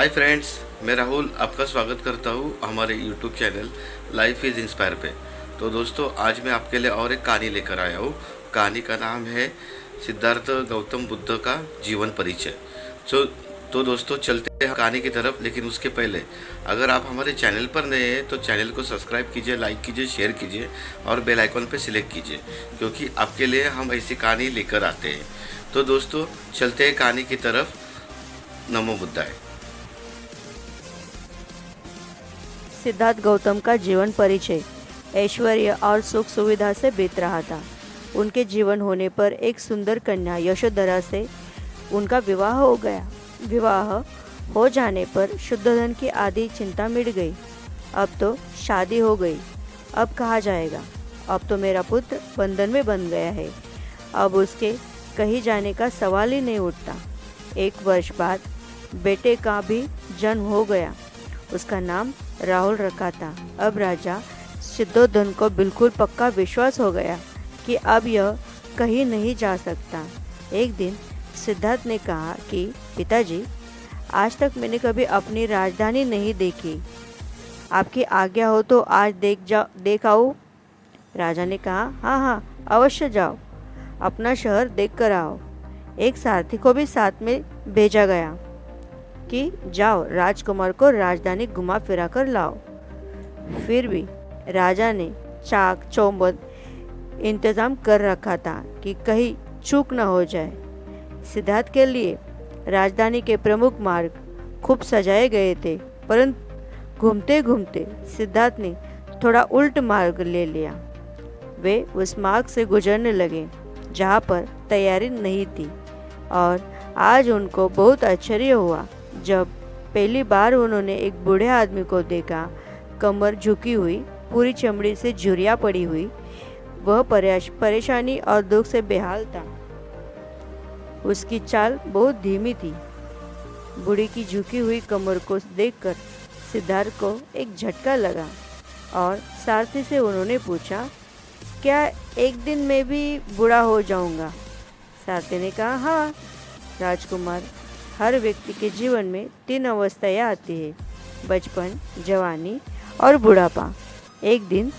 Hi friends, मैं राहुल आपका स्वागत करता हूँ हमारे YouTube channel life is inspire पे। तो दोस्तों, आज मैं आपके लिए और एक कहानी लेकर आया हूँ। कहानी का नाम है सिद्धार्थ गौतम बुद्ध का जीवन परिचय। तो दोस्तों, चलते हैं कहानी की तरफ। लेकिन उसके पहले अगर आप हमारे चैनल पर नए हैं तो चैनल को सब्सक्राइब कीजिए, लाइक कीजिए, शेयर कीजिए और बेल आइकन पर सिलेक्ट कीजिए, क्योंकि आपके लिए हम ऐसी कहानी लेकर आते हैं। तो दोस्तों, चलते हैं कहानी की तरफ। नमो बुद्धाय। सिद्धार्थ गौतम का जीवन परिचय ऐश्वर्य और सुख सुविधा से बीत रहा था। उनके जीवन होने पर एक सुंदर कन्या यशोधरा से उनका विवाह हो गया। विवाह हो जाने पर शुद्ध धन की आधी चिंता मिट गई। अब तो शादी हो गई, अब कहाँ जाएगा? अब तो मेरा पुत्र बंधन में बंध गया है, अब उसके कहीं जाने का सवाल ही नहीं उठता। 1 वर्ष बाद बेटे का भी जन्म हो गया। उसका नाम राहुल रखा था। अब राजा सिद्धोधन को बिल्कुल पक्का विश्वास हो गया कि अब यह कहीं नहीं जा सकता। एक दिन सिद्धार्थ ने कहा कि पिताजी, आज तक मैंने कभी अपनी राजधानी नहीं देखी। आपकी आज्ञा हो तो आज देख आऊं? राजा ने कहा, हाँ हाँ, अवश्य जाओ, अपना शहर देख कर आओ। एक सारथी को भी साथ में भेजा गया कि जाओ, राजकुमार को राजधानी घुमा फिरा कर लाओ। फिर भी राजा ने चाक चौबंद इंतजाम कर रखा था कि कहीं चूक न हो जाए। सिद्धार्थ के लिए राजधानी के प्रमुख मार्ग खूब सजाए गए थे, परंतु घूमते घूमते सिद्धार्थ ने थोड़ा उल्ट मार्ग ले लिया। वे उस मार्ग से गुजरने लगे जहाँ पर तैयारी नहीं थी, और आज उनको बहुत आश्चर्य हुआ जब पहली बार उन्होंने एक बूढ़े आदमी को देखा। कमर झुकी हुई, पूरी चमड़ी से झुर्रियाँ पड़ी हुई, वह परेशानी और दुख से बेहाल था। उसकी चाल बहुत धीमी थी। बूढ़ी की झुकी हुई कमर को देखकर सिद्धार्थ को एक झटका लगा और सारथी से उन्होंने पूछा, क्या एक दिन में भी बूढ़ा हो जाऊंगा? सारथी ने कहा, हाँ राजकुमार, हर व्यक्ति के जीवन में 3 अवस्थाएं आती है, बचपन, जवानी और बुढ़ापा। एक दिन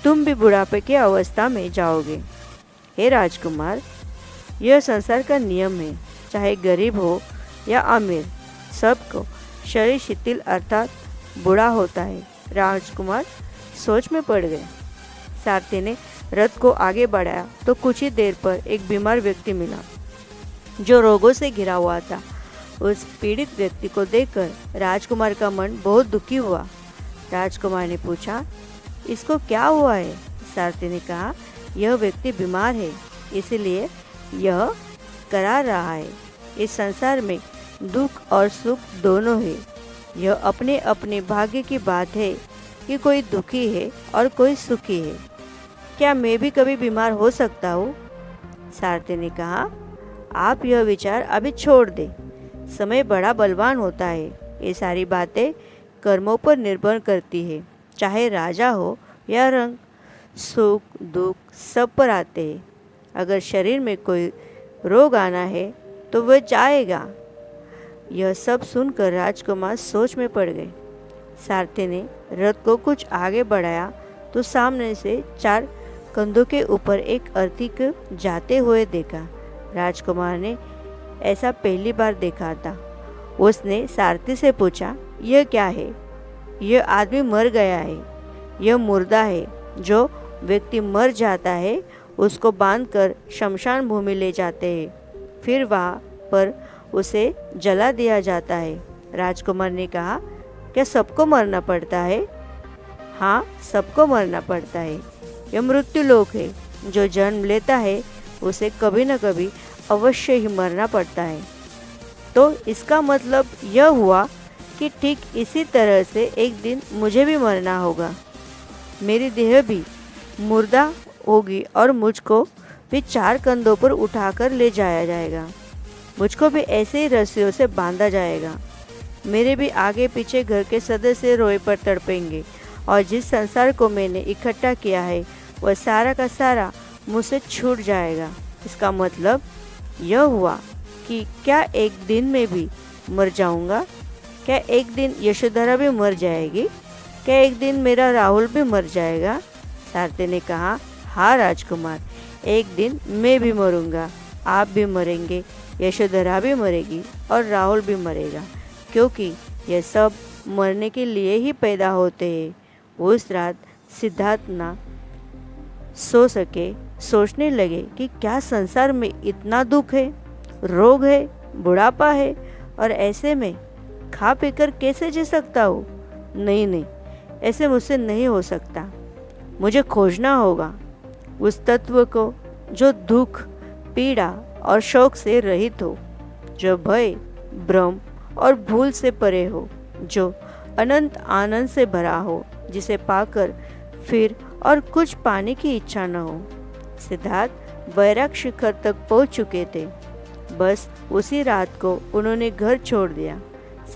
तुम भी बुढ़ापे की अवस्था में जाओगे। हे राजकुमार, यह संसार का नियम है। चाहे गरीब हो या अमीर, सबको शरीर शिथिल अर्थात बूढ़ा होता है। राजकुमार सोच में पड़ गए। सारथी ने रथ को आगे बढ़ाया तो कुछ ही देर पर एक बीमार व्यक्ति मिला जो रोगों से घिरा हुआ था। उस पीड़ित व्यक्ति को देखकर राजकुमार का मन बहुत दुखी हुआ। राजकुमार ने पूछा, इसको क्या हुआ है? सारथी ने कहा, यह व्यक्ति बीमार है, इसलिए यह करा रहा है। इस संसार में दुख और सुख दोनों है। यह अपने अपने भाग्य की बात है कि कोई दुखी है और कोई सुखी है। क्या मैं भी कभी बीमार हो सकता हूँ? सारथी ने कहा, आप यह विचार अभी छोड़ दें। समय बड़ा बलवान होता है। ये सारी बातें कर्मों पर निर्भर करती है। चाहे राजा हो या रंग, सुख दुख सब पर आते हैं। अगर शरीर में कोई रोग आना है तो वह जाएगा। यह सब सुनकर राजकुमार सोच में पड़ गए। सारथी ने रथ को कुछ आगे बढ़ाया तो सामने से 4 कंधों के ऊपर एक अर्थी को जाते हुए देखा। राजकुमार ने ऐसा पहली बार देखा था। उसने सारथी से पूछा, यह क्या है? यह आदमी मर गया है। यह मुर्दा है। जो व्यक्ति मर जाता है उसको बांधकर शमशान भूमि ले जाते हैं, फिर वहाँ पर उसे जला दिया जाता है। राजकुमार ने कहा, क्या सबको मरना पड़ता है? हाँ, सबको मरना पड़ता है। यह मृत्यु लोक है। जो जन्म लेता है उसे कभी न कभी अवश्य ही मरना पड़ता है। तो इसका मतलब यह हुआ कि ठीक इसी तरह से एक दिन मुझे भी मरना होगा। मेरी देह भी मुर्दा होगी और मुझको भी 4 कंधों पर उठाकर ले जाया जाएगा। मुझको भी ऐसे ही रस्सियों से बांधा जाएगा। मेरे भी आगे पीछे घर के सदस्य रोए पर तड़पेंगे और जिस संसार को मैंने इकट्ठा किया है वह सारा का सारा मुझसे छूट जाएगा। इसका मतलब यह हुआ कि क्या एक दिन में भी मर जाऊंगा? क्या एक दिन यशोधरा भी मर जाएगी? क्या एक दिन मेरा राहुल भी मर जाएगा? सारथी ने कहा, हाँ राजकुमार, एक दिन मैं भी मरूंगा, आप भी मरेंगे, यशोधरा भी मरेगी और राहुल भी मरेगा, क्योंकि ये सब मरने के लिए ही पैदा होते हैं। उस रात सिद्धार्थ ना सो सके, सोचने लगे कि क्या संसार में इतना दुख है, रोग है, बुढ़ापा है, और ऐसे में खा पीकर कैसे जी सकता हूँ? नहीं नहीं, ऐसे मुझसे नहीं हो सकता। मुझे खोजना होगा उस तत्व को जो दुख, पीड़ा और शोक से रहित हो, जो भय, भ्रम और भूल से परे हो, जो अनंत आनंद से भरा हो, जिसे पाकर फिर और कुछ पाने की इच्छा न हो। सिद्धार्थ वैराग शिखर तक पहुंच चुके थे। बस उसी रात को उन्होंने घर छोड़ दिया।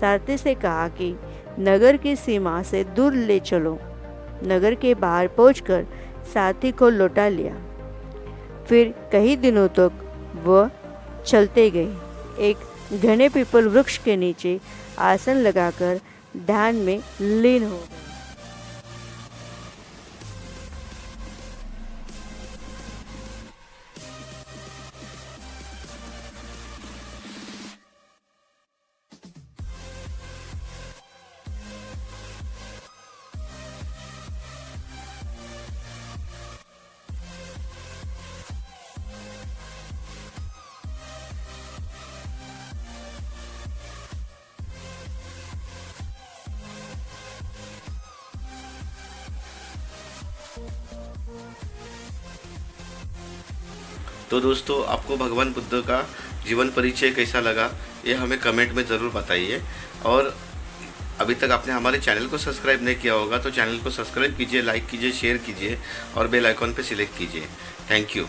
सारथी से कहा कि नगर की सीमा से दूर ले चलो। नगर के बाहर पहुंचकर साथी को लौटा लिया। फिर कई दिनों तक वह चलते गए। एक घने पीपल वृक्ष के नीचे आसन लगाकर ध्यान में लीन हो गए। तो दोस्तों, आपको भगवान बुद्ध का जीवन परिचय कैसा लगा, ये हमें कमेंट में ज़रूर बताइए। और अभी तक आपने हमारे चैनल को सब्सक्राइब नहीं किया होगा तो चैनल को सब्सक्राइब कीजिए, लाइक कीजिए, शेयर कीजिए और बेल आइकॉन पे सिलेक्ट कीजिए। Thank you.